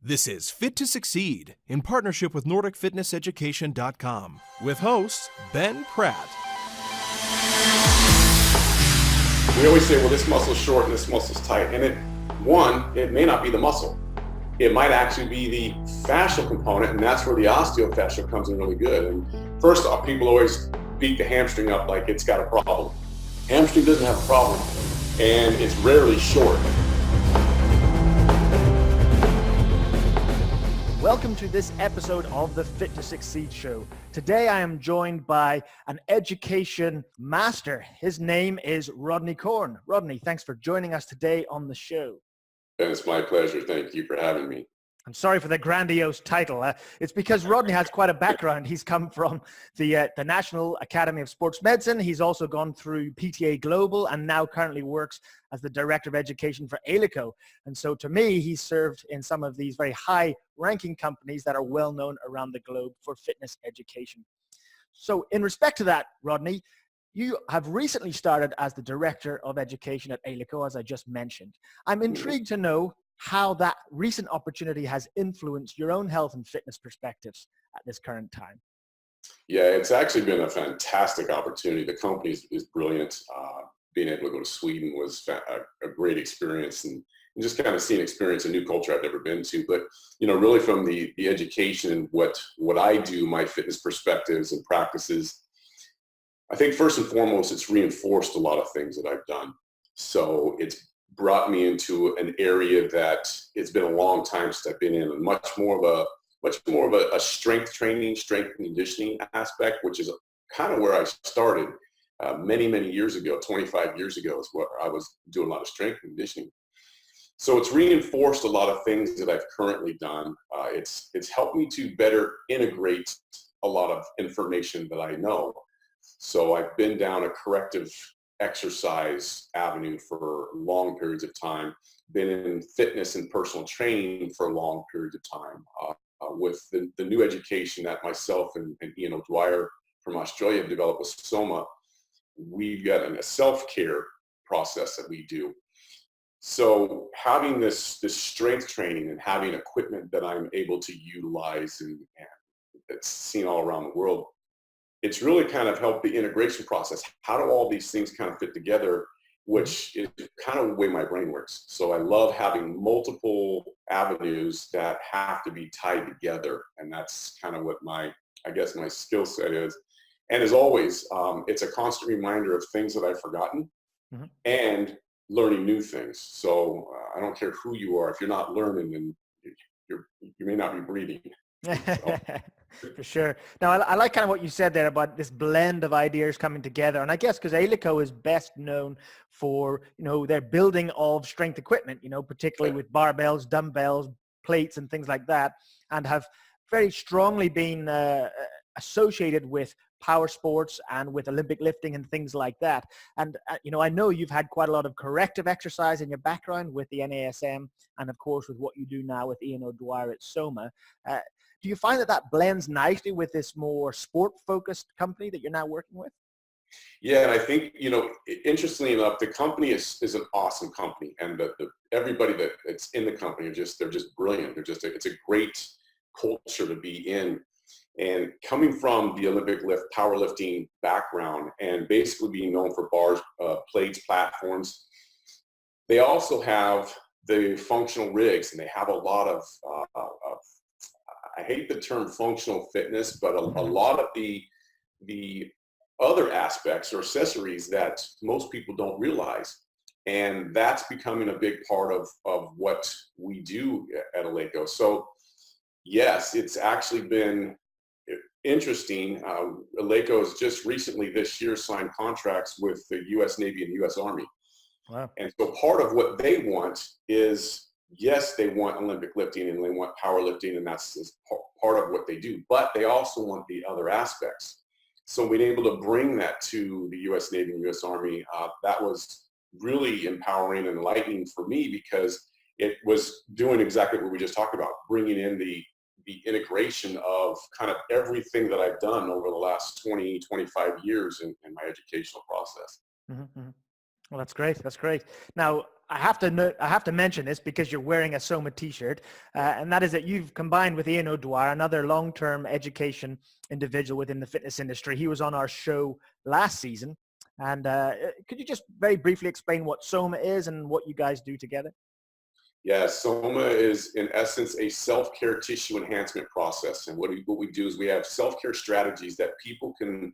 This is Fit to Succeed in partnership with NordicFitnessEducation.com with host Ben Pratt. We always say, well, this muscle's short and this muscle's tight. And it may not be the muscle. It might actually be the fascial component, and that's where the osteofascial comes in really good. And first off, people always beat the hamstring up like it's got a problem. Hamstring doesn't have a problem, and it's rarely short. Welcome to this episode of the Fit to Succeed show. Today I am joined by an education master. His name is Rodney Corn. Rodney, thanks for joining us today on the show. And it's my pleasure. Thank you for having me. I'm sorry for the grandiose title. It's because Rodney has quite a background. He's come from the National Academy of Sports Medicine. He's also gone through PTA Global and now currently works as the Director of Education for Eleiko. And so to me, he's served in some of these very high-ranking companies that are well known around the globe for fitness education. So in respect to that, Rodney, you have recently started as the Director of Education at Eleiko, as I just mentioned. I'm intrigued to know how that recent opportunity has influenced your own health and fitness perspectives at this current time. Yeah, it's actually been a fantastic opportunity. The company is brilliant. Being able to go to Sweden was a great experience, and just kind of seeing experience a new culture I've never been to. But, you know, really from the education and what I do, my fitness perspectives and practices, I think first and foremost, it's reinforced a lot of things that I've done. So it's brought me into an area that it's been a long time since I've been in, and much more of a strength training, strength conditioning aspect, which is kind of where I started many years ago. 25 years ago is where I was doing a lot of strength conditioning. So it's reinforced a lot of things that I've currently done. It's helped me to better integrate a lot of information that I know. So I've been down a corrective exercise avenue for long periods of time, been in fitness and personal training for long periods of time. With the new education that myself and Ian O'Dwyer from Australia have developed with SOMA, we've got a self-care process that we do. So having this strength training and having equipment that I'm able to utilize and that's seen all around the world, it's really kind of helped the integration process. How do all these things kind of fit together, which is kind of the way my brain works. So I love having multiple avenues that have to be tied together. And that's kind of what my skill set is. And as always, it's a constant reminder of things that I've forgotten and learning new things. So I don't care who you are. If you're not learning, then you may not be breathing. So. For sure. Now, I like kind of what you said there about this blend of ideas coming together. And I guess because Eleiko is best known for, their building of strength equipment, particularly with barbells, dumbbells, plates, and things like that, and have very strongly been associated with power sports and with Olympic lifting and things like that. And, I know you've had quite a lot of corrective exercise in your background with the NASM and, of course, with what you do now with Ian O'Dwyer at SOMA. Do you find that blends nicely with this more sport-focused company that you're now working with? Yeah, and I think, interestingly enough, the company is an awesome company, and everybody that's in the company they're just brilliant. It's a great culture to be in. And coming from the Olympic powerlifting background and basically being known for bars, plates, platforms, they also have the functional rigs, and they have a lot of I hate the term functional fitness, but a lot of the other aspects or accessories that most people don't realize. And that's becoming a big part of what we do at Eleiko. So yes, it's actually been interesting. Eleiko has just recently this year signed contracts with the U.S. Navy and U.S. Army. Wow. And so part of what they want is, yes, they want Olympic lifting and they want powerlifting, and that's part of what they do, but they also want the other aspects. So being able to bring that to the U.S. Navy and U.S. Army, that was really empowering and enlightening for me, because it was doing exactly what we just talked about, bringing in the integration of kind of everything that I've done over the last 20, 25 years in my educational process. Mm-hmm. Well, that's great. That's great. Now, I have to mention this because you're wearing a SOMA T-shirt, and that is that you've combined with Ian O'Dwyer, another long-term education individual within the fitness industry. He was on our show last season, and could you just very briefly explain what SOMA is and what you guys do together? Yeah, SOMA is in essence a self-care tissue enhancement process. And what we do is we have self-care strategies that people can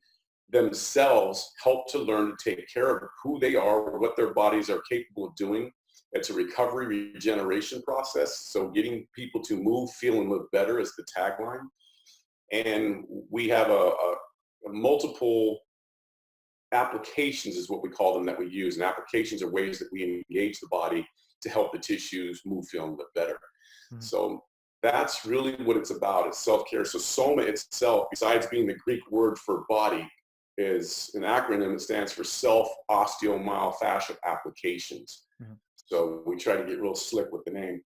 themselves help to learn to take care of who they are, what their bodies are capable of doing. It's a recovery regeneration process. So getting people to move, feel, and live better is the tagline. And we have a multiple applications is what we call them that we use. And applications are ways that we engage the body to help the tissues move, feel, and live better. Mm-hmm. So that's really what it's about. It's self-care. So SOMA itself, besides being the Greek word for body, is an acronym that stands for Self-Osteo-Myofascial Applications. Mm-hmm. So we try to get real slick with the name.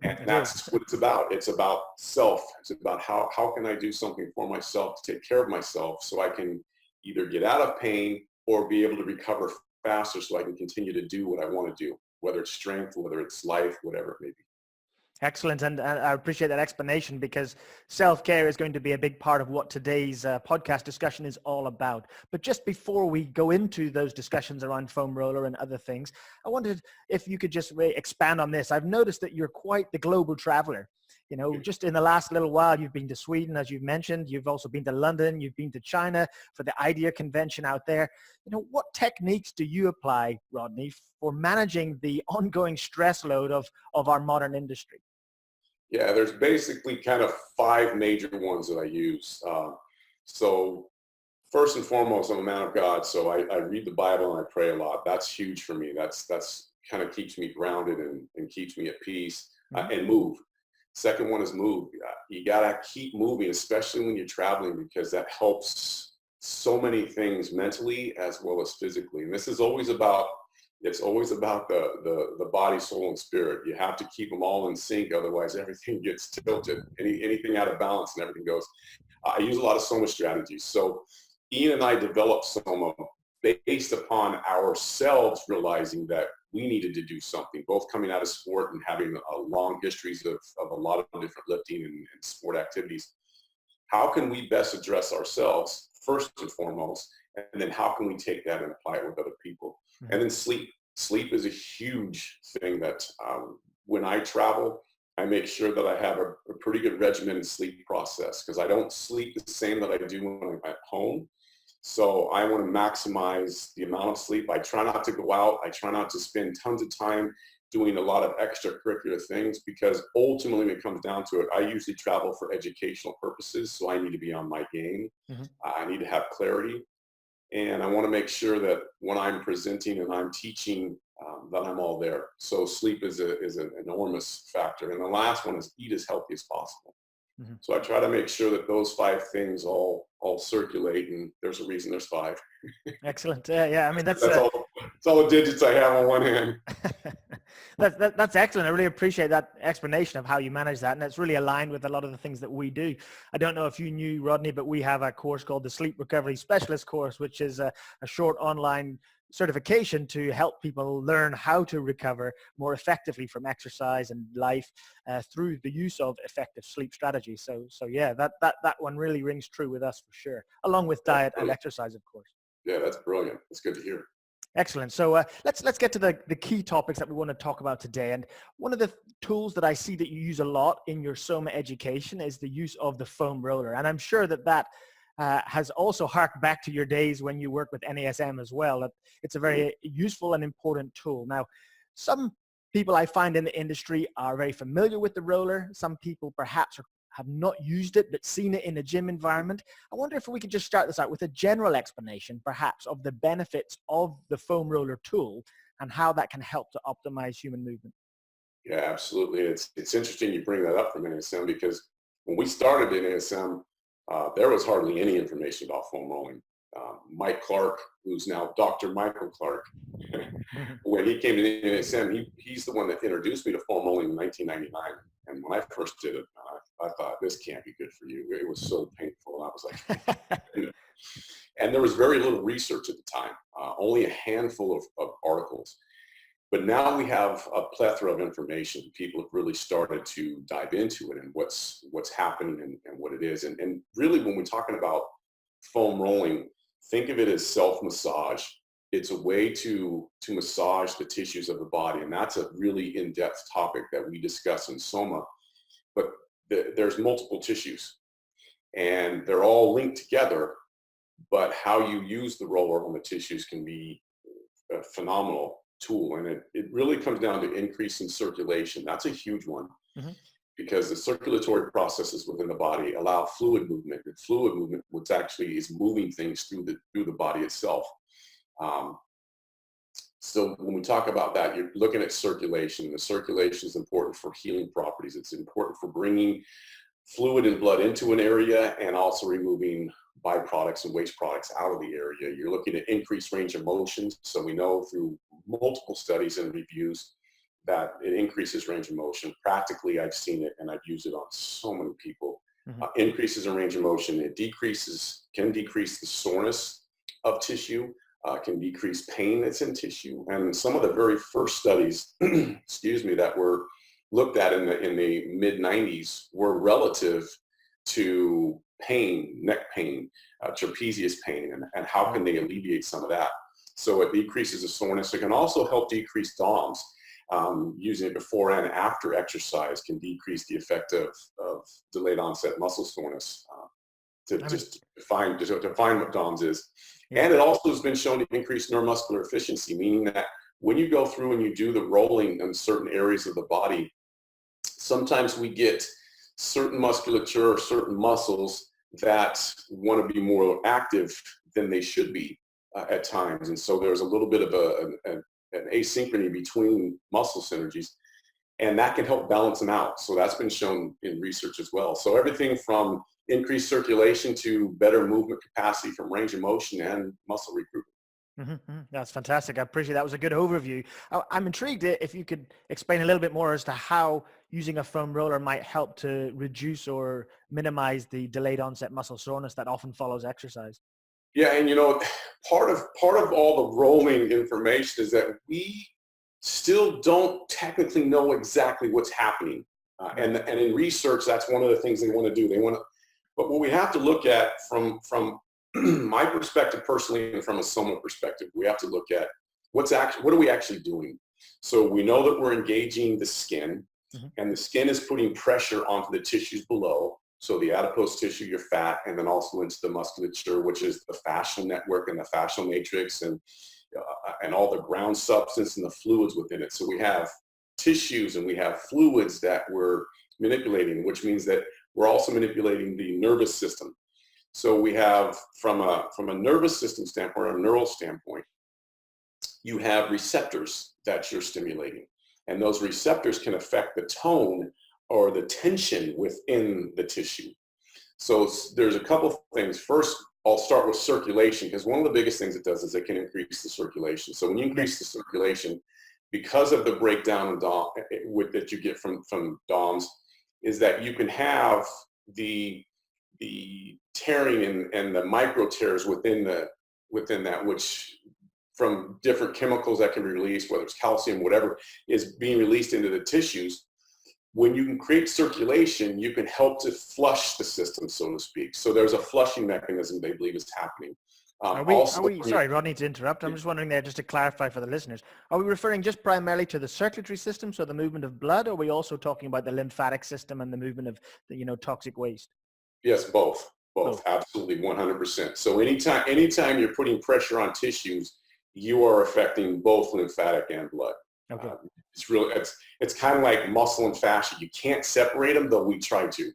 And that's what it's about. It's about self. It's about how can I do something for myself to take care of myself so I can either get out of pain or be able to recover faster so I can continue to do what I want to do, whether it's strength, whether it's life, whatever it may be. Excellent. And I appreciate that explanation because self-care is going to be a big part of what today's podcast discussion is all about. But just before we go into those discussions around foam roller and other things, I wondered if you could just really expand on this. I've noticed that you're quite the global traveler. You know, just in the last little while, you've been to Sweden, as you've mentioned. You've also been to London. You've been to China for the IDEA convention out there. You know, what techniques do you apply, Rodney, for managing the ongoing stress load of our modern industry? Yeah, there's basically kind of 5 major ones that I use. So first and foremost, I'm a man of God, so I read the Bible and I pray a lot. That's huge for me. That's kind of keeps me grounded and keeps me at peace. And move. Second one is move. You gotta keep moving, especially when you're traveling, because that helps so many things mentally as well as physically. And this is always about the body, soul, and spirit. You have to keep them all in sync, otherwise everything gets tilted. Anything out of balance and everything goes. I use a lot of SOMA strategies. So Ian and I developed SOMA based upon ourselves realizing that we needed to do something, both coming out of sport and having long histories of a lot of different lifting and sport activities. How can we best address ourselves first and foremost, and then how can we take that and apply it with other people? And then sleep. Sleep is a huge thing that when I travel, I make sure that I have a pretty good regimented sleep process because I don't sleep the same that I do when I'm at home. So I want to maximize the amount of sleep. I try not to go out. I try not to spend tons of time doing a lot of extracurricular things because ultimately when it comes down to it, I usually travel for educational purposes. So I need to be on my game. I need to have clarity. And I want to make sure that when I'm presenting and I'm teaching, that I'm all there. So sleep is an enormous factor. And the last one is eat as healthy as possible. So I try to make sure that those 5 things all circulate, and there's a reason there's 5. Excellent. Yeah. I mean, that's all the digits I have on one hand. That's excellent. I really appreciate that explanation of how you manage that. And it's really aligned with a lot of the things that we do. I don't know if you knew, Rodney, but we have a course called the Sleep Recovery Specialist course, which is a short online certification to help people learn how to recover more effectively from exercise and life through the use of effective sleep strategies. So yeah, that one really rings true with us for sure, along with diet and exercise, of course. Yeah, that's brilliant. That's good to hear. Excellent. So let's get to the key topics that we want to talk about today. And one of the tools that I see that you use a lot in your SOMA education is the use of the foam roller. And I'm sure that has also harked back to your days when you worked with NASM as well. That it's a very useful and important tool. Now, some people I find in the industry are very familiar with the roller. Some people perhaps have not used it but seen it in a gym environment. I wonder if we could just start this out with a general explanation perhaps of the benefits of the foam roller tool and how that can help to optimize human movement. Yeah, absolutely. It's interesting you bring that up from NASM because when we started in NASM, there was hardly any information about foam rolling. Mike Clark, who's now Dr. Michael Clark, when he came to NASM, he's the one that introduced me to foam rolling in 1999. And when I first did it, I thought, this can't be good for you. It was so painful. And I was like, and there was very little research at the time, only a handful of articles. But now we have a plethora of information. People have really started to dive into it and what's happening and what it is. And really, when we're talking about foam rolling, think of it as self-massage. It's a way to massage the tissues of the body. And that's a really in-depth topic that we discuss in SOMA. But there's multiple tissues and they're all linked together. But how you use the roller on the tissues can be a phenomenal tool. And it really comes down to increasing circulation. That's a huge one. Mm-hmm. Because the circulatory processes within the body allow fluid movement. And fluid movement, which actually is moving things through the body itself. So when we talk about that, you're looking at circulation. The circulation is important for healing properties. It's important for bringing fluid and blood into an area and also removing byproducts and waste products out of the area. You're looking at increased range of motion. So we know through multiple studies and reviews that it increases range of motion. Practically, I've seen it and I've used it on so many people. Mm-hmm. Increases in range of motion. It can decrease the soreness of tissue, can decrease pain that's in tissue. And some of the very first studies, excuse me, that were looked at in the mid-90s were relative to pain, neck pain, trapezius pain, and how can they alleviate some of that. So it decreases the soreness. It can also help decrease DOMS. Using it before and after exercise can decrease the effect of delayed onset muscle soreness. To define what DOMS is. Yeah. And it also has been shown to increase neuromuscular efficiency, meaning that when you go through and you do the rolling in certain areas of the body, sometimes we get certain musculature or certain muscles that want to be more active than they should be at times. And so there's a little bit of an asynchrony between muscle synergies, and that can help balance them out. So that's been shown in research as well. So everything from increased circulation to better movement capacity from range of motion and muscle recruitment. Mm-hmm. That's fantastic. I appreciate that. Was a good overview. I'm intrigued if you could explain a little bit more as to how using a foam roller might help to reduce or minimize the delayed onset muscle soreness that often follows exercise. Yeah, and part of all the rolling information is that we still don't technically know exactly what's happening. And in research, that's one of the things they want to do. But what we have to look at from my perspective personally and from a SOMA perspective, we have to look at what are we actually doing? So we know that we're engaging the skin, mm-hmm. and the skin is putting pressure onto the tissues below. So the adipose tissue, your fat, and then also into the musculature, which is the fascial network and the fascial matrix and all the ground substance and the fluids within it. So we have tissues and we have fluids that we're manipulating, which means that we're also manipulating the nervous system. So we have, from a nervous system standpoint, or a neural standpoint, you have receptors that you're stimulating. And those receptors can affect the tone or the tension within the tissue. So there's a couple of things. First, I'll start with circulation, because one of the biggest things it does is it can increase the circulation. So when you increase the circulation, because of the breakdown that you get from DOMS, is that you can have the tearing and the micro tears within that, which from different chemicals that can be released, whether it's calcium, whatever, is being released into the tissues. When you can create circulation, you can help to flush the system, so to speak. So there's a flushing mechanism they believe is happening. Sorry, Rodney, to interrupt. I'm just wondering there, just to clarify for the listeners, are we referring just primarily to the circulatory system, so the movement of blood, or are we also talking about the lymphatic system and the movement of the, toxic waste? Yes, both, absolutely, 100%. So anytime you're putting pressure on tissues, you are affecting both lymphatic and blood. Okay. It's kind of like muscle and fascia. You can't separate them, though we try to.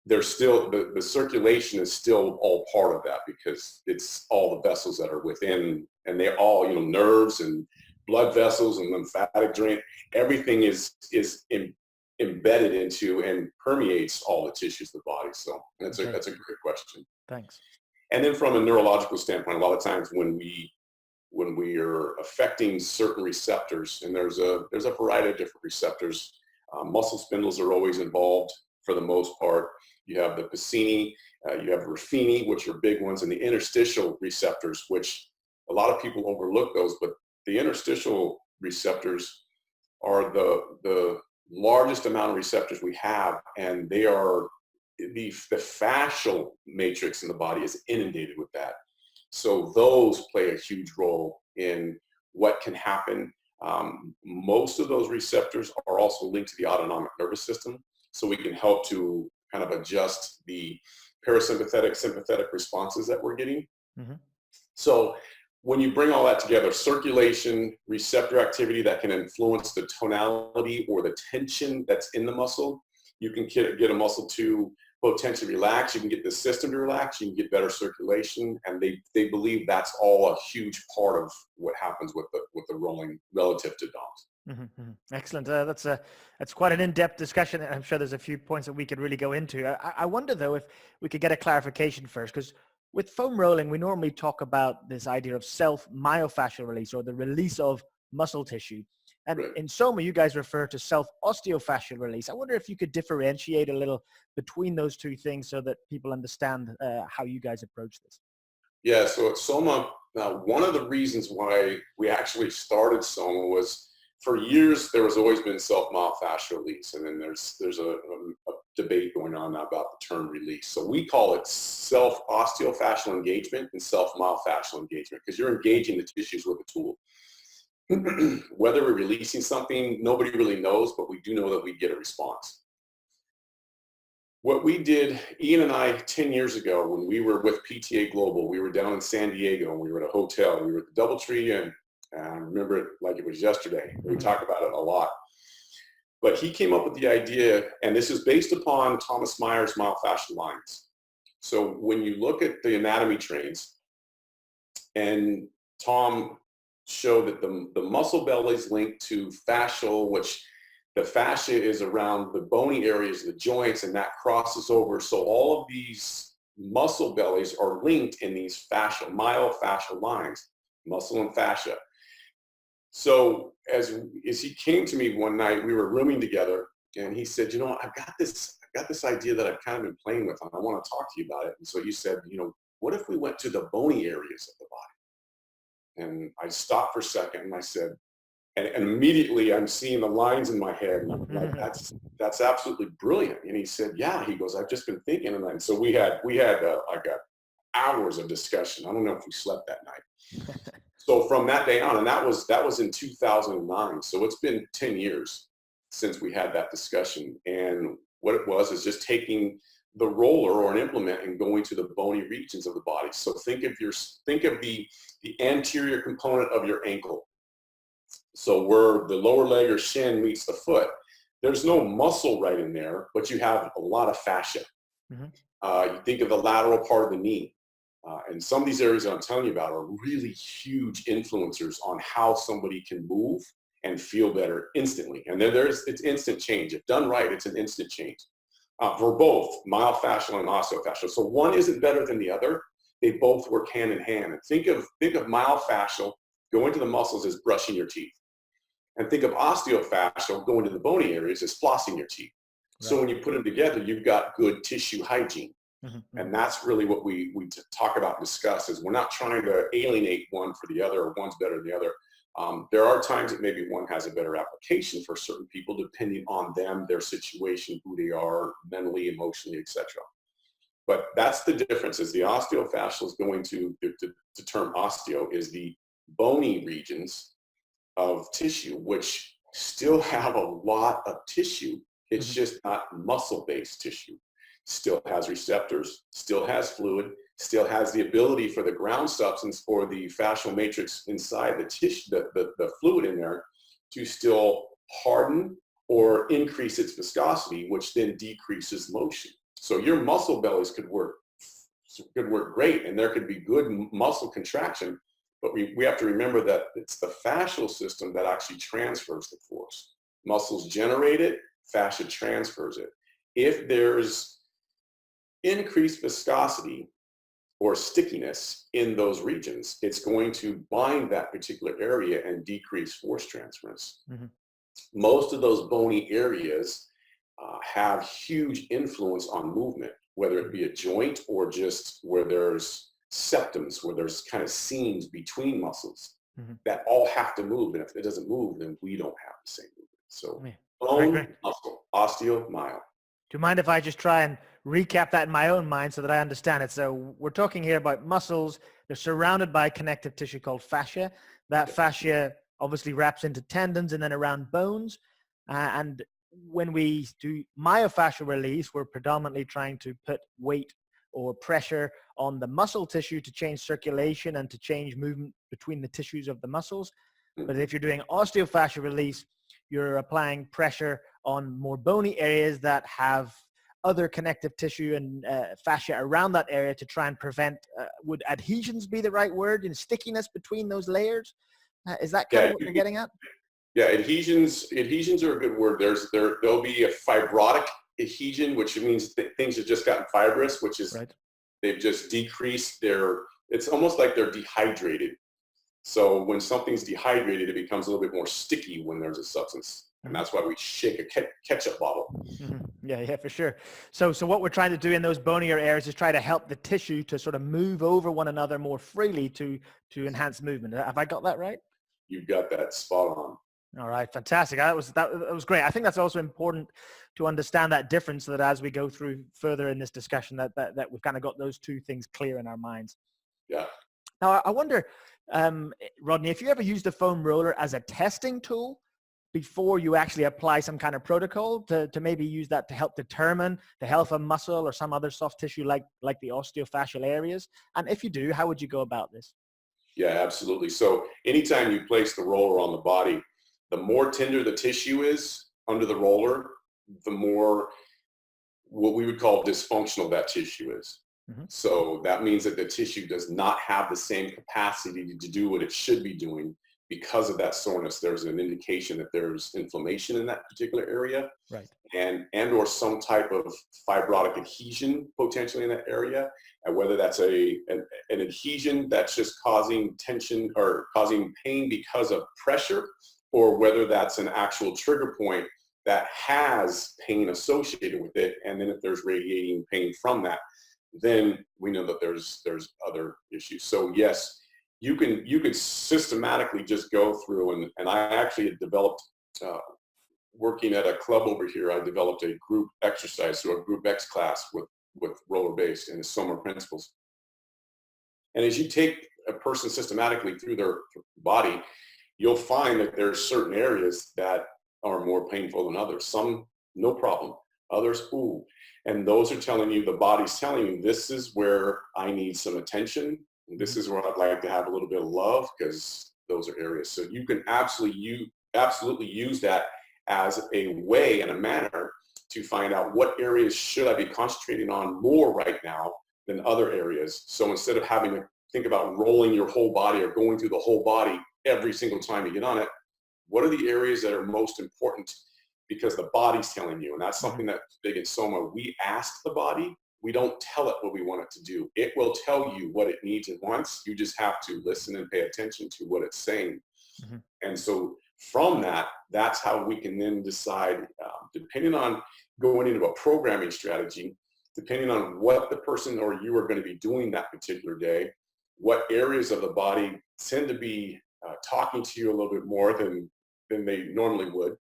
There's still, the circulation is still all part of that, because it's all the vessels that are within, and they're all, nerves and blood vessels and lymphatic drain. Everything is embedded into and permeates all the tissues of the body. So that's a great question. Thanks. And then from a neurological standpoint, a lot of times when we are affecting certain receptors, and there's a variety of different receptors, muscle spindles are always involved for the most part. You have the Pacini, you have Ruffini, which are big ones, and the interstitial receptors, which a lot of people overlook those, but the interstitial receptors are the largest amount of receptors we have, and they are the fascial matrix in the body is inundated with that. So those play a huge role in what can happen. Most of those receptors are also linked to the autonomic nervous system, so we can help to kind of adjust the parasympathetic, sympathetic responses that we're getting. Mm-hmm. So when you bring all that together, circulation, receptor activity that can influence the tonality or the tension that's in the muscle, you can get a muscle to potentially relax, you can get the system to relax, you can get better circulation, and they believe that's all a huge part of what happens with the rolling relative to DOMS. Mm-hmm, mm-hmm. Excellent. That's quite an in-depth discussion. I'm sure there's a few points that we could really go into. I wonder though if we could get a clarification first, because with foam rolling, we normally talk about this idea of self-myofascial release, or the release of muscle tissue. And Right. in SOMA, you guys refer to self-osteofascial release. I wonder if you could differentiate a little between those two things so that people understand how you guys approach this. Yeah, so at SOMA, one of the reasons why we actually started SOMA was, for years there has always been self-myofascial release, and then there's a debate going on now about the term release. So we call it self-osteofascial engagement and self-myofascial engagement, because you're engaging the tissues with a tool. Whether we're releasing something, nobody really knows, but we do know that we get a response. What we did, Ian and I, 10 years ago, when we were with PTA Global, we were down in San Diego, and we were at a hotel. We were at the DoubleTree Inn. I remember it like it was yesterday. We talk about it a lot. But he came up with the idea, and this is based upon Thomas Meyer's myofascial lines. So when you look at the anatomy trains, and Tom showed that the muscle belly is linked to fascial, which the fascia is around the bony areas of the joints, and that crosses over. So all of these muscle bellies are linked in these fascial, myofascial lines, muscle and fascia. So as he came to me one night, we were rooming together, and he said, you know, I've got this idea that I've kind of been playing with, and I want to talk to you about it. And so you said, you know, what if we went to the bony areas of the body? And I stopped for a second, and I said, and immediately I'm seeing the lines in my head, and I'm like, that's absolutely brilliant. And he said, yeah. He goes, I've just been thinking. And so we had like hours of discussion. I don't know if we slept that night. So from that day on, and that was in 2009. So it's been 10 years since we had that discussion. And what it was is just taking the roller or an implement and going to the bony regions of the body. So think of the anterior component of your ankle. So where the lower leg or shin meets the foot, there's no muscle right in there, but you have a lot of fascia. Mm-hmm. You think of the lateral part of the knee. And some of these areas that I'm telling you about are really huge influencers on how somebody can move and feel better instantly. And then it's instant change. If done right, it's an instant change for both myofascial and osteofascial. So one isn't better than the other. They both work hand in hand. And think of myofascial, going to the muscles as brushing your teeth. And think of osteofascial, going to the bony areas as flossing your teeth. Right. So when you put them together, you've got good tissue hygiene. Mm-hmm. And that's really what we talk about and discuss, is we're not trying to alienate one for the other, or one's better than the other. There are times that maybe one has a better application for certain people, depending on them, their situation, who they are, mentally, emotionally, etc. But that's the difference, is the osteofascial is going to, the term osteo is the bony regions of tissue, which still have a lot of tissue. It's mm-hmm. just not muscle-based tissue. Still has receptors, still has fluid, still has the ability for the ground substance or the fascial matrix inside the tissue, the fluid in there, to still harden or increase its viscosity, which then decreases motion. So your muscle bellies could work great, and there could be good muscle contraction, but we have to remember that it's the fascial system that actually transfers the force. Muscles generate it, fascia transfers it. If there's increased viscosity or stickiness in those regions, it's going to bind that particular area and decrease force transference. Mm-hmm. Most of those bony areas have huge influence on movement, whether it be a joint or just where there's septums, where there's kind of seams between muscles that all have to move. And if it doesn't move, then we don't have the same movement. So Yeah. bone, Great. muscle, osteo-myo. Do you mind if I just try and recap that in my own mind so that I understand it? So we're talking here about muscles. They're surrounded by connective tissue called fascia. That fascia obviously wraps into tendons and then around bones. And when we do myofascial release, we're predominantly trying to put weight or pressure on the muscle tissue to change circulation and to change movement between the tissues of the muscles. But if you're doing osteofascial release, you're applying pressure on more bony areas that have other connective tissue and fascia around that area to try and prevent, would adhesions be the right word, and stickiness between those layers? Is that kind of what you're getting at? Yeah, adhesions are a good word. There'll be a fibrotic adhesion, which means that things have just gotten fibrous, which is they've just decreased it's almost like they're dehydrated. So when something's dehydrated, it becomes a little bit more sticky when there's a substance. And that's why we shake a ketchup bottle. Yeah, for sure. So what we're trying to do in those bonier areas is try to help the tissue to sort of move over one another more freely to enhance movement. Have I got that right? You got that spot on. All right, fantastic. That was great. I think that's also important to understand that difference, so that as we go through further in this discussion, that we've kind of got those two things clear in our minds. Yeah. Now, I wonder, Rodney, if you ever used a foam roller as a testing tool before you actually apply some kind of protocol to maybe use that to help determine the health of muscle or some other soft tissue like the osteofascial areas. And if you do, how would you go about this? Yeah, absolutely. So anytime you place the roller on the body, the more tender the tissue is under the roller, the more what we would call dysfunctional that tissue is. So that means that the tissue does not have the same capacity to do what it should be doing. Because of that soreness, there's an indication that there's inflammation in that particular area, and or some type of fibrotic adhesion potentially in that area. And whether that's an adhesion that's just causing tension or causing pain because of pressure, or whether that's an actual trigger point that has pain associated with it, and then if there's radiating pain from that, then we know that there's other issues. So yes, you can systematically just go through, and I actually had developed, working at a club over here, I developed a group exercise, so a group X class with roller-based and the SOMA principles. And as you take a person systematically through their body, you'll find that there's certain areas that are more painful than others. Some, no problem. Others, ooh. And those are telling you, the body's telling you, this is where I need some attention. This is where I'd like to have a little bit of love, because those are areas. So you can absolutely use that as a way and a manner to find out what areas should I be concentrating on more right now than other areas. So instead of having to think about rolling your whole body or going through the whole body every single time you get on it, what are the areas that are most important? Because the body's telling you, and that's something that's big in SOMA. We ask the body. We don't tell it what we want it to do. It will tell you what it needs and wants. You just have to listen and pay attention to what it's saying. And so from that, that's how we can then decide, depending on going into a programming strategy, depending on what the person or you are going to be doing that particular day, what areas of the body tend to be talking to you a little bit more than they normally would.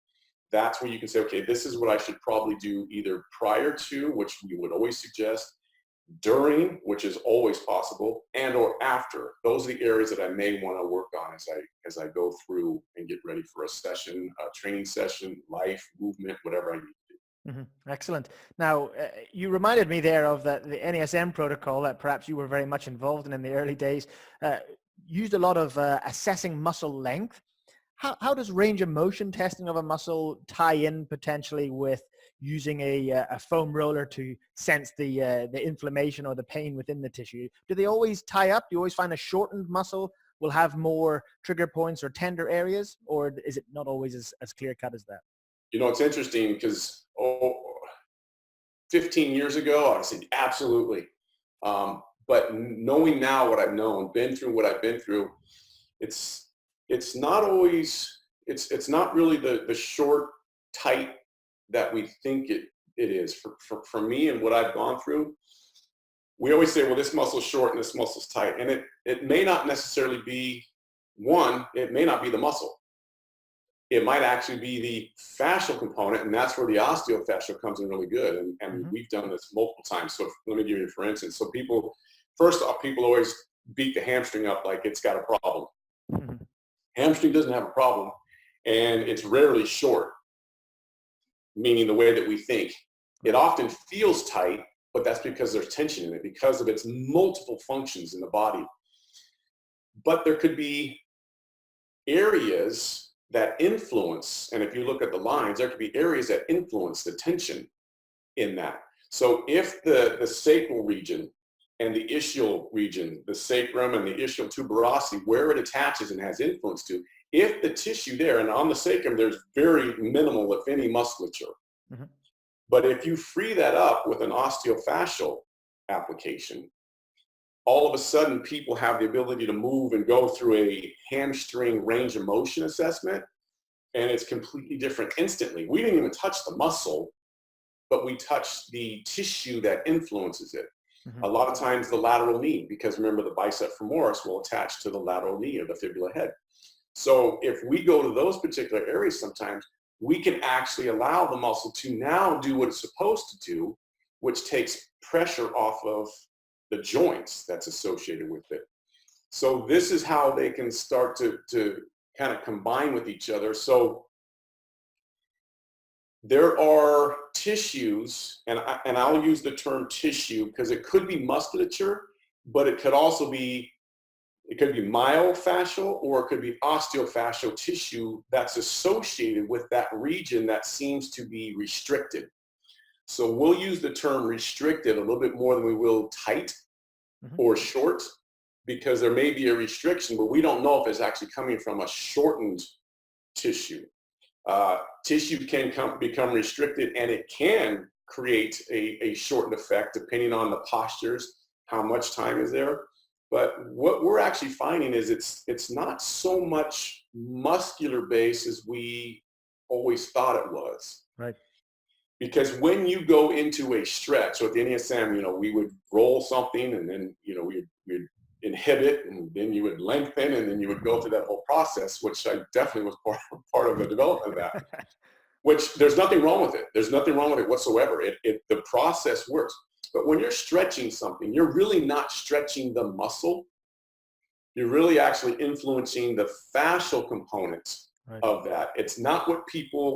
That's where you can say, okay, this is what I should probably do either prior to, which we would always suggest, during, which is always possible, and or after. Those are the areas that I may want to work on as I go through and get ready for a session, a training session, life, movement, whatever I need to do. Excellent. Now, you reminded me there of the NASM protocol that perhaps you were very much involved in the early days. Used a lot of assessing muscle length. How does range of motion testing of a muscle tie in potentially with using a foam roller to sense the inflammation or the pain within the tissue? Do they always tie up? Do you always find a shortened muscle will have more trigger points or tender areas, or is it not always as clear cut as that? You know, it's interesting because 15 years ago, I said absolutely. But knowing now what I've known, been through what I've been through, it's not always, it's not really the short, tight that we think it is. For me and what I've gone through, we always say, well, this muscle's short and this muscle's tight. And it may not necessarily be it may not be the muscle. It might actually be the fascial component, and that's where the osteofascial comes in really good. And we've done this multiple times. So let me give you, for instance. So first off, people always beat the hamstring up like it's got a problem. Hamstring doesn't have a problem, and it's rarely short, meaning the way that we think. It often feels tight, but that's because there's tension in it, because of its multiple functions in the body. But there could be areas that influence, and if you look at the lines, there could be areas that influence the tension in that. So if the sacral region and the ischial region, the sacrum and the ischial tuberosity, where it attaches and has influence to, if the tissue there, and on the sacrum, there's very minimal, if any, musculature. But if you free that up with an osteofascial application, all of a sudden people have the ability to move and go through a hamstring range of motion assessment, and it's completely different instantly. We didn't even touch the muscle, but we touched the tissue that influences it. A lot of times the lateral knee, because remember the bicep femoris will attach to the lateral knee or the fibula head. So if we go to those particular areas sometimes, we can actually allow the muscle to now do what it's supposed to do, which takes pressure off of the joints that's associated with it. So this is how they can start to kind of combine with each other. So there are tissues, and I'll use the term tissue because it could be musculature, but it could also be, it could be myofascial or it could be osteofascial tissue that's associated with that region that seems to be restricted. So we'll use the term restricted a little bit more than we will tight or short, because there may be a restriction, but we don't know if it's actually coming from a shortened tissue. Tissue can become restricted, and it can create a shortened effect depending on the postures, how much time is there. But what we're actually finding is it's not so much muscular base as we always thought it was. Right. Because when you go into a stretch, so at the NESM, we would roll something, and then, we'd inhibit, and then you would lengthen, and then you would go through that whole process, which I definitely was part of the development of that. Which there's nothing wrong with it. There's nothing wrong with it whatsoever. The process works. But when you're stretching something, you're really not stretching the muscle. You're really actually influencing the fascial components of that. It's not what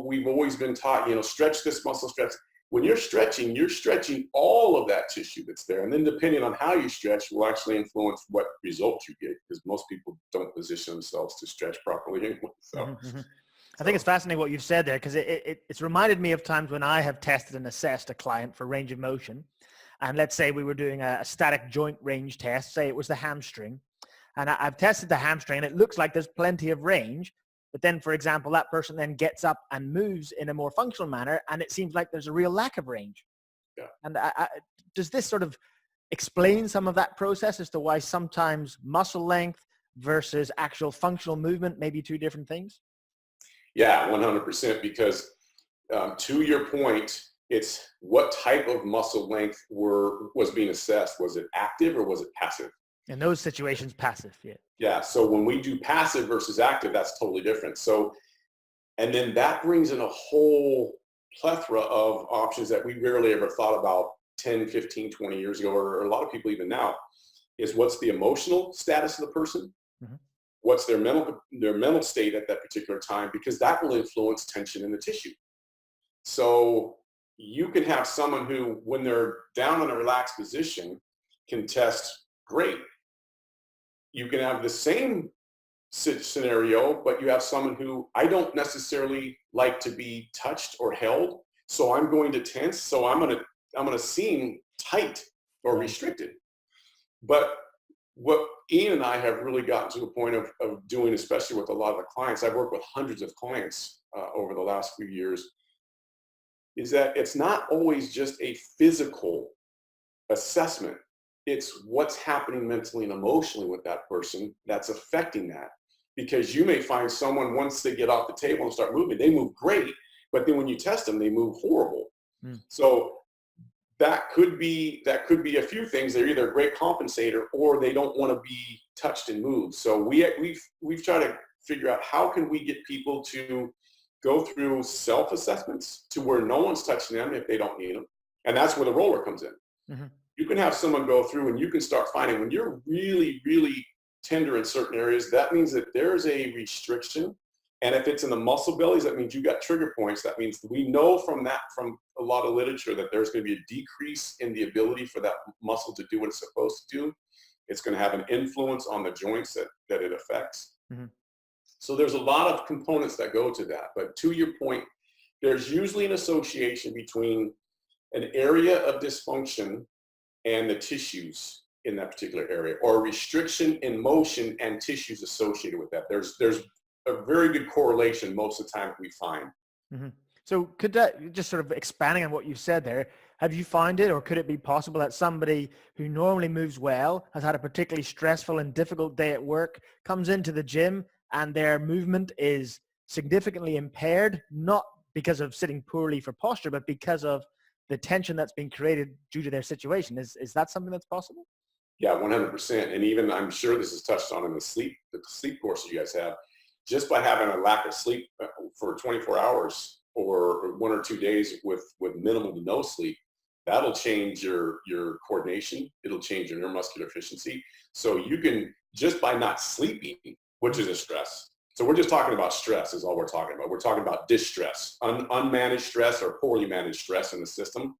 we've always been taught, stretch this muscle, stretch. When you're stretching all of that tissue that's there. And then depending on how you stretch will actually influence what results you get, because most people don't position themselves to stretch properly anyway. So. I think it's fascinating what you've said there, because it's reminded me of times when I have tested and assessed a client for range of motion. And let's say we were doing a static joint range test, say it was the hamstring. And I've tested the hamstring and it looks like there's plenty of range. But then, for example, that person then gets up and moves in a more functional manner, and it seems like there's a real lack of range. Yeah. And does this sort of explain some of that process as to why sometimes muscle length versus actual functional movement may be two different things? Yeah, 100%, because to your point, it's what type of muscle length was being assessed. Was it active or was it passive? In those situations, passive, yeah. Yeah, so when we do passive versus active, that's totally different. So, and then that brings in a whole plethora of options that we rarely ever thought about 10, 15, 20 years ago, or a lot of people even now, is what's the emotional status of the person? What's their mental state at that particular time? Because that will influence tension in the tissue. So you can have someone who, when they're down in a relaxed position, can test great. You can have the same scenario, but you have someone who, I don't necessarily like to be touched or held, so I'm going to tense, so I'm going to seem tight or restricted. But what Ian and I have really gotten to a point of doing, especially with a lot of the clients, I've worked with hundreds of clients over the last few years, is that it's not always just a physical assessment. It's what's happening mentally and emotionally with that person that's affecting that. Because you may find someone, once they get off the table and start moving, they move great, but then when you test them, they move horrible. Mm. So that could be a few things. They're either a great compensator or they don't want to be touched and moved. So we've tried to figure out how can we get people to go through self-assessments to where no one's touching them if they don't need them. And that's where the roller comes in. Mm-hmm. You can have someone go through and you can start finding when you're really, really tender in certain areas, that means that there's a restriction. And if it's in the muscle bellies, that means you got trigger points. That means we know from a lot of literature that there's going to be a decrease in the ability for that muscle to do what it's supposed to do. It's going to have an influence on the joints that it affects. Mm-hmm. So there's a lot of components that go to that. But to your point, there's usually an association between an area of dysfunction and the tissues in that particular area, or a restriction in motion and tissues associated with that. There's a very good correlation most of the time we find. Mm-hmm. So could that, just sort of expanding on what you said there, have you found it, or could it be possible that somebody who normally moves well, has had a particularly stressful and difficult day at work, comes into the gym and their movement is significantly impaired, not because of sitting poorly for posture, but because of the tension that's being created due to their situation? Is that something that's possible? Yeah, 100%. And even I'm sure this is touched on in the sleep course that you guys have. Just by having a lack of sleep for 24 hours or 1 or 2 days with minimal to no sleep, that'll change your coordination. It'll change your neuromuscular efficiency. So you can, just by not sleeping, which is a stress. So we're just talking about stress is all we're talking about. We're talking about distress, unmanaged stress or poorly managed stress in the system.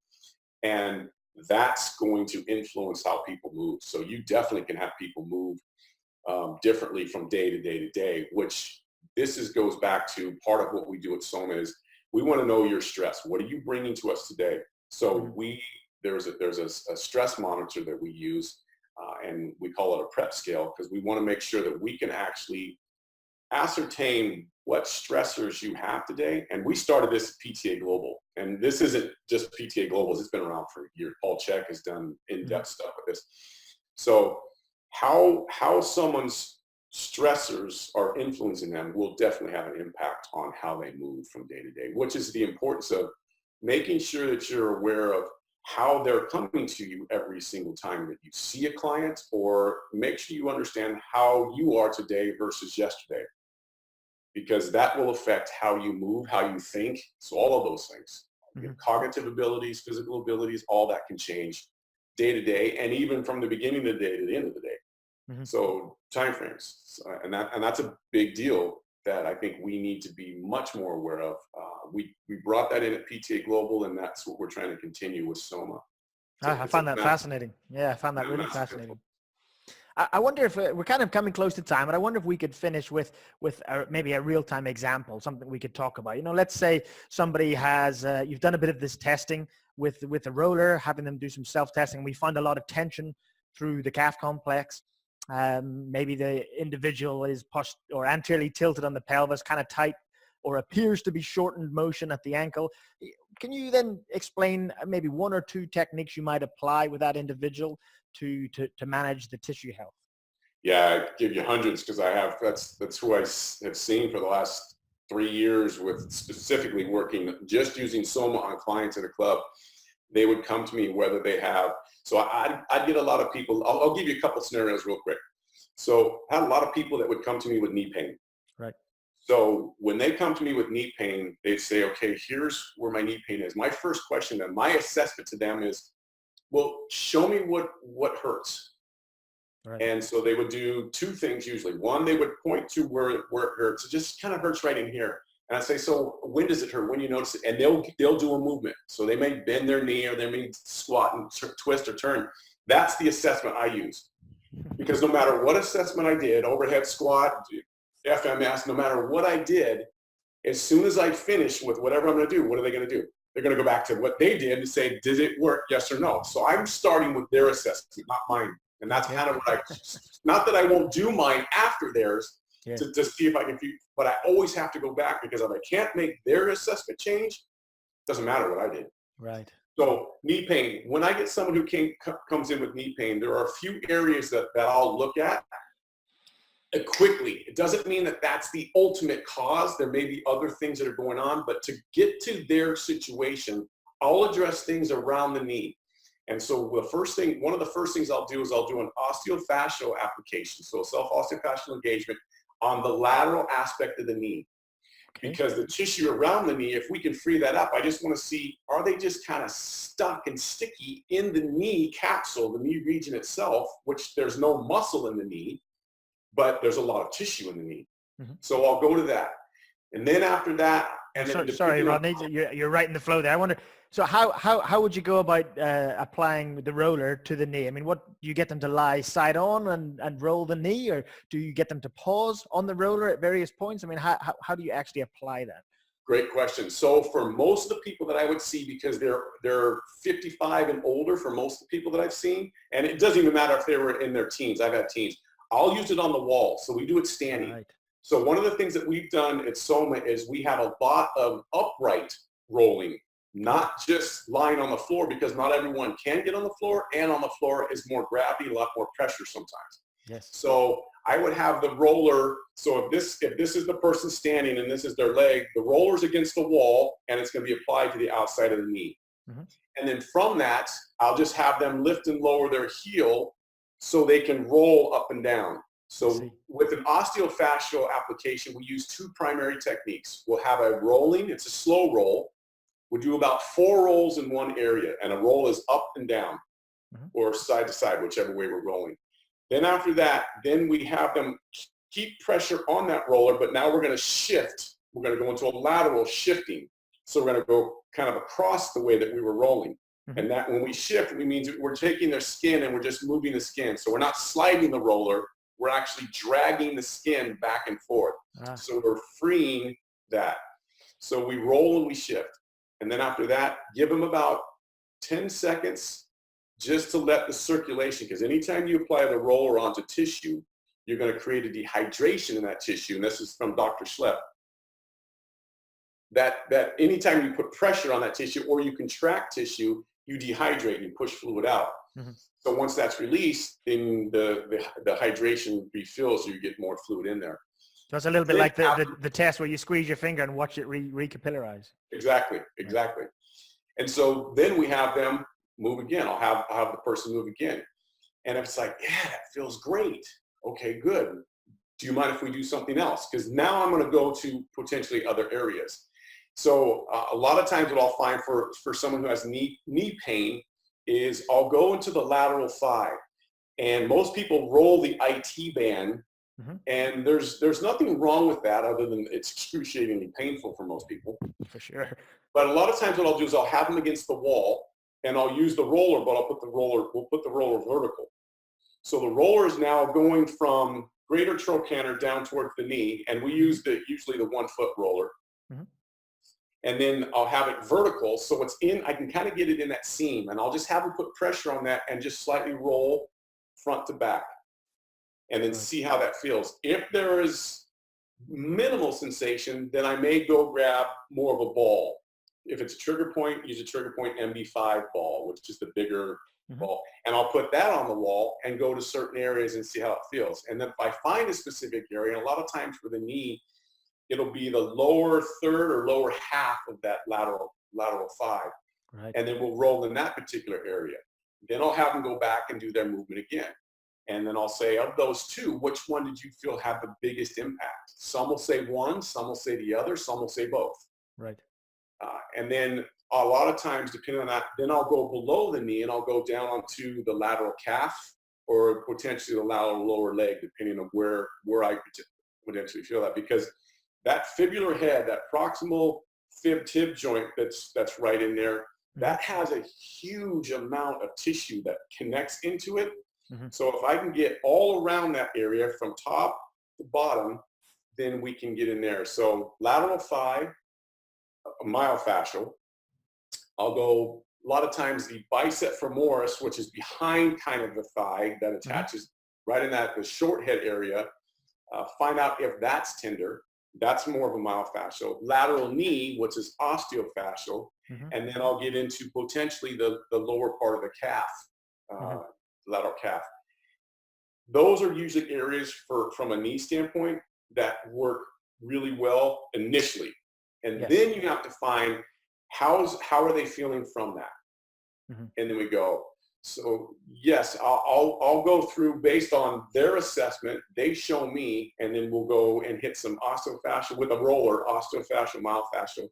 And that's going to influence how people move. So you definitely can have people move differently from day to day to day, which goes back to part of what we do at SOMA is we want to know your stress. What are you bringing to us today? So there's a stress monitor that we use, and we call it a PrEP scale, because we want to make sure that we can actually ascertain what stressors you have today. And we started this at PTA Global, and this isn't just PTA Global. It's been around for years. Paul Check has done in-depth stuff with this. So how someone's stressors are influencing them will definitely have an impact on how they move from day to day, which is the importance of making sure that you're aware of how they're coming to you every single time that you see a client, or make sure you understand how you are today versus yesterday, because that will affect how you move, how you think. So all of those things, cognitive abilities, physical abilities, all that can change day to day, and even from the beginning of the day to the end of the day. So timeframes, and that's a big deal that I think we need to be much more aware of. We brought that in at PTA Global, and that's what we're trying to continue with SOMA. I found that fascinating. Yeah, I found that really fascinating. I wonder if we're kind of coming close to time, but I wonder if we could finish with maybe a real-time example, something we could talk about. You know, let's say somebody has, you've done a bit of this testing with a roller, having them do some self-testing. We find a lot of tension through the calf complex. Maybe the individual is pushed or anteriorly tilted on the pelvis, kind of tight, or appears to be shortened motion at the ankle. Can you then explain maybe 1 or 2 techniques you might apply with that individual to manage the tissue health? Yeah, I give you hundreds, because that's who I have seen for the last 3 years with specifically working, just using SOMA on clients at a club. They would come to me whether they have, so I'd get a lot of people, I'll give you a couple scenarios real quick. So I had a lot of people that would come to me with knee pain. Right. So when they come to me with knee pain, they'd say, okay, here's where my knee pain is. My first question then, my assessment to them is, well, show me what hurts. Right. And so they would do 2 things usually. One, they would point to where it hurts. It just kind of hurts right in here. And I say, so when does it hurt? When you notice it? And they'll do a movement. So they may bend their knee, or they may squat and twist or turn. That's the assessment I use. Because no matter what assessment I did, overhead squat, FMS, no matter what I did, as soon as I finish with whatever I'm going to do, what are they going to do? They're going to go back to what they did and say, did it work? Yes or no. So I'm starting with their assessment, not mine. And that's kind of what not that I won't do mine after theirs, to see if I can, but I always have to go back, because if I can't make their assessment change, it doesn't matter what I did. Right. So knee pain, when I get someone who comes in with knee pain, there are a few areas that I'll look at. quickly. It doesn't mean that that's the ultimate cause. There may be other things that are going on, but to get to their situation, I'll address things around the knee. And so one of the first things I'll do is I'll do an osteofascial application, so self-osteofascial engagement on the lateral aspect of the knee. Okay. Because the tissue around the knee, if we can free that up, I just want to see, are they just kind of stuck and sticky in the knee capsule, the knee region itself, which there's no muscle in the knee, but there's a lot of tissue in the knee. Mm-hmm. So I'll go to that. And then after that, and then sorry, Rodney, you're right in the flow there. I wonder, so how would you go about applying the roller to the knee? I mean, what do you get them to lie side on and roll the knee, or do you get them to pause on the roller at various points? I mean, how do you actually apply that? Great question. So for most of the people that I would see, because they're 55 and older for most of the people that I've seen, and it doesn't even matter if they were in their teens. I've had teens. I'll use it on the wall. So we do it standing. Right. So one of the things that we've done at SOMA is we have a lot of upright rolling, not just lying on the floor, because not everyone can get on the floor, and on the floor is more gravity, a lot more pressure sometimes. Yes. So I would have the roller. So if this is the person standing and this is their leg, the roller's against the wall and it's going to be applied to the outside of the knee. Mm-hmm. And then from that, I'll just have them lift and lower their heel so they can roll up and down. So with an osteofascial application, we use two primary techniques. We'll have a rolling, it's a slow roll. We'll do about 4 rolls in one area, and a roll is up and down, mm-hmm. or side to side, whichever way we're rolling. Then after that, then we have them keep pressure on that roller, but now we're going to shift. We're going to go into a lateral shifting. So we're going to go kind of across the way that we were rolling. Mm-hmm. And that when we shift, it means we're taking their skin and we're just moving the skin. So we're not sliding the roller. We're actually dragging the skin back and forth. So we're freeing that. So we roll and we shift. And then after that, give them about 10 seconds just to let the circulation, because anytime you apply the roller onto tissue, you're going to create a dehydration in that tissue. And this is from Dr. Schlepp. That anytime you put pressure on that tissue or you contract tissue, you dehydrate and you push fluid out. Mm-hmm. So once that's released, then the hydration refills, so you get more fluid in there. So it's a little bit like the test where you squeeze your finger and watch it recapillarize. Exactly. And so then we have them move again. I'll have the person move again. And if it's like, yeah, that feels great. Okay, good. Do you mind if we do something else? Because now I'm going to go to potentially other areas. So a lot of times what I'll find for someone who has knee pain is I'll go into the lateral thigh, and most people roll the IT band, mm-hmm. and there's nothing wrong with that other than it's excruciatingly painful for most people. For sure. But a lot of times what I'll do is I'll have them against the wall, and I'll use the roller, but we'll put the roller vertical. So the roller is now going from greater trochanter down towards the knee, and we use usually the 1-foot roller. Mm-hmm. And then I'll have it vertical, so I can kind of get it in that seam, and I'll just have them put pressure on that and just slightly roll front to back, and then see how that feels. If there is minimal sensation, then I may go grab more of a ball. If it's a trigger point, use a trigger point MB5 ball, which is the bigger mm-hmm. ball, and I'll put that on the wall and go to certain areas and see how it feels. And then if I find a specific area, and a lot of times for the knee, it'll be the lower third or lower half of that lateral thigh. Right. And then we'll roll in that particular area. Then I'll have them go back and do their movement again. And then I'll say, of those two, which one did you feel had the biggest impact? Some will say one, some will say the other, some will say both. Right. And then a lot of times, depending on that, then I'll go below the knee and I'll go down onto the lateral calf or potentially the lateral lower leg, depending on where I potentially feel that. Because that fibular head, that proximal fib-tib joint that's right in there, that has a huge amount of tissue that connects into it. Mm-hmm. So if I can get all around that area from top to bottom, then we can get in there. So lateral thigh, myofascial. I'll go a lot of times the bicep femoris, which is behind kind of the thigh that attaches mm-hmm. right in the short head area. Find out if that's tender. That's more of a myofascial. Lateral knee, which is osteofascial. Mm-hmm. And then I'll get into potentially the lower part of the calf, lateral calf. those are usually areas from a knee standpoint that work really well initially. And then you have to find how are they feeling from that? And then we go, so yes, I'll go through based on their assessment. They show me, and then we'll go and hit some osteofascial with a roller, osteo-fascial, myofascial,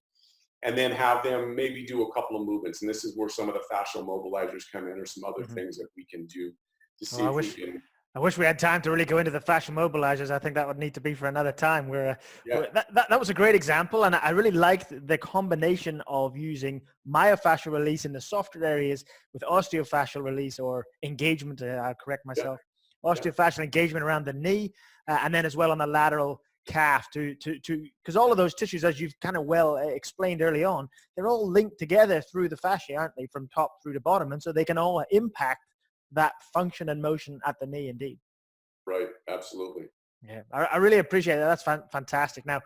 and then have them maybe do a couple of movements. And this is where some of the fascial mobilizers come in, or some other things that we can do to see if we can. I wish we had time to really go into the fascial mobilizers. I think that would need to be for another time. That was a great example, and I really liked the combination of using myofascial release in the softer areas with osteofascial release or engagement. I'll correct myself. Osteofascial engagement around the knee, and then as well on the lateral calf to because all of those tissues, as you've kind of well explained early on, they're all linked together through the fascia, aren't they, from top through the bottom, and so they can all impact that function and motion at the knee indeed. Right, absolutely. Yeah, I really appreciate that. That's fantastic. Now,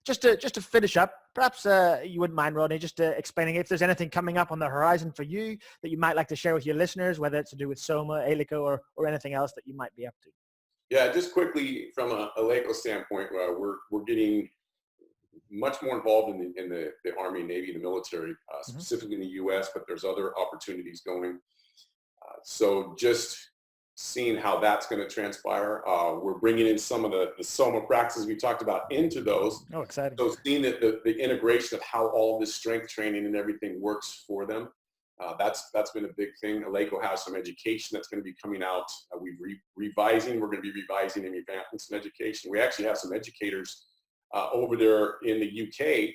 just to finish up, perhaps you wouldn't mind, Rodney, just explaining if there's anything coming up on the horizon for you that you might like to share with your listeners, whether it's to do with SOMA, Eleiko, or anything else that you might be up to. Yeah, just quickly from a Eleiko standpoint, we're getting much more involved in the Army, Navy, the military, specifically in the U.S., but there's other opportunities going. So just seeing how that's going to transpire. We're bringing in some of the SOMA practices we talked about into those. Oh, exciting. So seeing the integration of how all this strength training and everything works for them. That's been a big thing. Eleiko has some education that's going to be coming out. We're going to be revising and revamping some education. We actually have some educators over there in the UK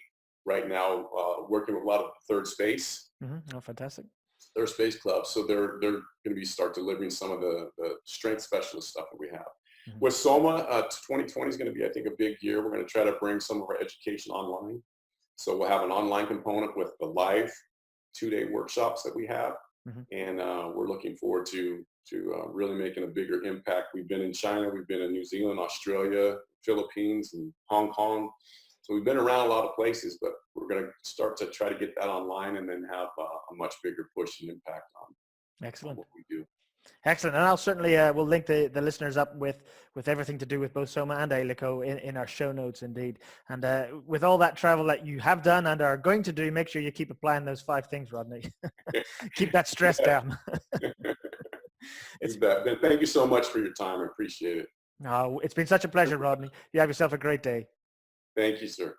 right now working with a lot of third space. Oh, fantastic. Their space club, so they're going to be start delivering some of the strength specialist stuff that we have. With SOMA, 2020 is going to be, I think, a big year. We're going to try to bring some of our education online. So we'll have an online component with the live 2-day workshops that we have, and we're looking forward to really making a bigger impact. We've been in China, we've been in New Zealand, Australia, Philippines, and Hong Kong. So we've been around a lot of places, but we're going to start to try to get that online and then have a much bigger push and impact on what we do. Excellent. And I'll certainly we'll link the listeners up with everything to do with both SOMA and Eleiko in our show notes indeed. And with all that travel that you have done and are going to do, make sure you keep applying those 5 things, Rodney. Keep that stress down. Thank you so much for your time. I appreciate it. It's been such a pleasure, Rodney. You have yourself a great day. Thank you, sir.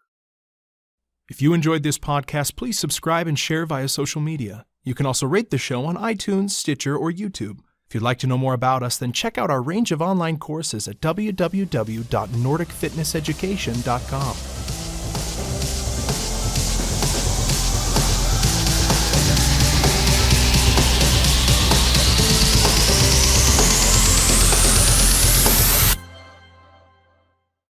If you enjoyed this podcast, please subscribe and share via social media. You can also rate the show on iTunes, Stitcher, or YouTube. If you'd like to know more about us, then check out our range of online courses at www.nordicfitnesseducation.com.